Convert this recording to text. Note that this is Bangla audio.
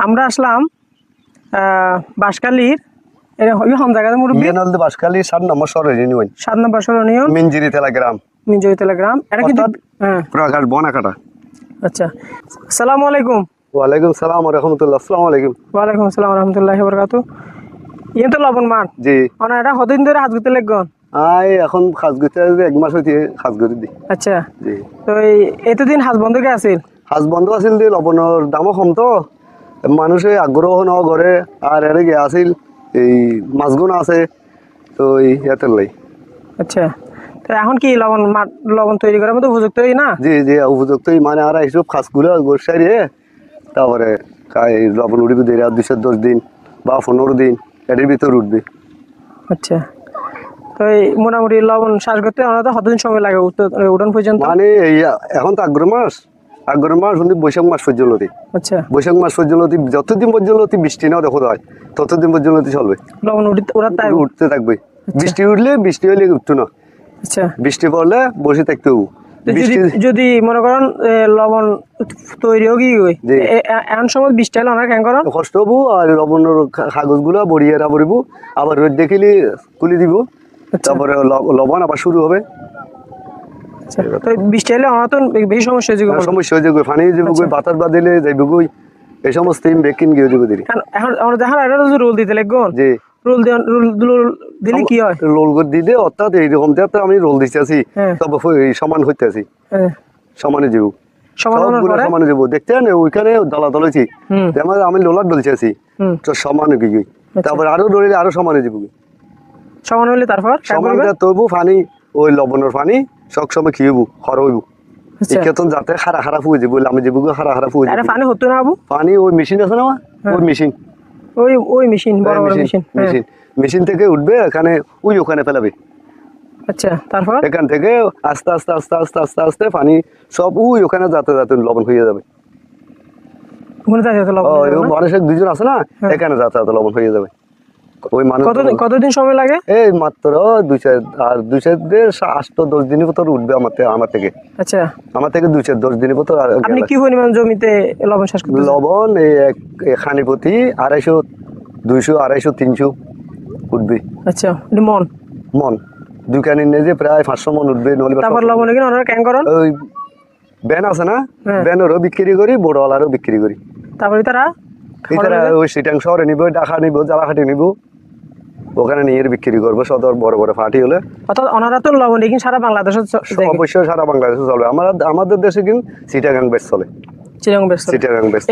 আমরা আসলাম বাঁশখালীর হম জায়গাতে মুরব্বী বাঁশখালী 7 নম্বর সরণি 7 নম্বর সরণীয় মিঞ্জিরি তেলা গ্রাম এটা কিন্তু হ্যাঁ প্রকাশ বনাকাটা। আচ্ছা, আসসালামু আলাইকুম। ওয়ালাইকুম সালাম ওয়া রাহমাতুল্লাহ। আসসালামু আলাইকুম। ওয়ালাইকুম আসসালাম ওয়া রাহমাতুল্লাহি ওয়া বারাকাতুহু। ইয়ে তো লবণ মান জি অনা এটা কতদিন ধরে হাত গুতে লাগগন? এখন খাস গইতে 1 মাস হইতে খাস গরি দি। আচ্ছা, জি তো এতদিন হাত বন্ধ কে আছিল? হাজ বন্ধ আছিল দি লবণের দামও কম তো মানুষে আগ্রহ ন করে আর এর গে আছিল এই মাছগুণ আছে তো এই এতের লাই। আচ্ছা, তো এখন কি লবণ তৈরি করার মতো উপযুক্ত হই না? জি জি উপযুক্তই মানে আর এইসব খাসগুলো গোসাইয়ে তারপরে লবণ উঠবি দেরি আর 210 দিন বা 15 দিন এর ভিতর উঠবি। আচ্ছা, তো এই মোটামুটি লবণ শ্বাস করতে আমাদের কতদিন সময় লাগে উঠান পর্যন্ত? মানে এই এখন তো আগ্রহ মাস শুনি বৈশাখ মাস পর্যন্ত। আচ্ছা, বৈশাখ মাস পর্যন্ত যতদিন পর্যন্ত বৃষ্টি না দেখো হয় ততদিন পর্যন্ত চলবে, লবণ উঠতে থাকবে। বৃষ্টি উঠলে বৃষ্টি হলে উঠতো না, আচ্ছা বৃষ্টি পড়লে বসে থাকতে হবো। যদি মনে করেন লবণ তৈরি হোক এমন সময় বৃষ্টি হলে অনেক কেন করেন কষ্ট হবো আর লবণের কাগজ গুলা বড়িয়ে রাখবো আবার রোদ দেখিলে খুলে দিব তারপরে লবণ আবার শুরু হবে। তো বৃষ্টি হলে আমার তো বেশি সমস্যা হয়ে যাবে ফানি যাবো বাতাস বাদিলে যাইব গই এই সমস্ত বেকিং গিয়ে দিব দিদি। এখন আমরা দেখেন এটা রোল দিতে লাগবো জি রোল দিলে কি হয়? রোল করে দিলে অর্থাৎ এইরকম আমি রোল দিতেছি তবে সমান হইতে আছি সমানে যাবো সমানে যাবো দেখতে ওইখানে দলা দলেছি আমি লোলার ডলছি আছি তো সমান গিয়ে তারপরে আরো ডলে আরো সমানে যাবো সমান হইলে তারপর সমান তবু পানি ওই লবণের পানি সব সময় খেয়েবো হর হইব ইকেতন যাতে খারা খারাপ হয়ে যাবো আমি যাবো খারা খারাপ হয়ে যাবো। পানি হতো না আবু? পানি ওই মেশিন আছে না ওই মেশিন ওই মেশিন বড় বড় মেশিন থেকে উঠবে এখানে ওখানে ফেলাবে। আচ্ছা, তারপর এখান থেকে আস্তে আস্তে আস্তে আস্তে আস্তে আস্তে পানি সব ওখানে যাতে যাতে লবণ হয়ে যাবে। মানুষের 2 জন আছে না এখানে যাতে যাতে লবণ হয়ে যাবে। ওই মানুষ কতদিন সময় লাগে? এই মাত্র 8-10 দিনের ভিতর উঠবে আমার থেকে। আচ্ছা, আমার থেকে 2-10 দিনের ভিতর। আপনি কি পরিমাণ জমিতে লবণ চাষ করতেছেন? লবণ খানি প্রতি 250, 200, 250, 300 উঠবে। আচ্ছা, মন দোকানে নিয়ে যে প্রায় 500 মন উঠবে। তারপর লবণ কিনে ওনারা কেন করেন? ওই ব্যান আছে না ব্যানেরও বিক্রি করি বড়ওয়ালারও বিক্রি করি। তারপরে তারা ওই সিটাং শহরে নিব ঢাকা নিব জালাঘাটে নিব ওখানে নিয়ে বিক্রি করবো সদর বড় বড় পার্টি হলে। অর্থাৎ ওনারা তো লবণ কিন্তু সারা বাংলাদেশে অবশ্যই সারা বাংলাদেশে চলবে। আমাদের দেশে কিন্তু চিটাগাং বেশ চলে। চিটাগাং বেশ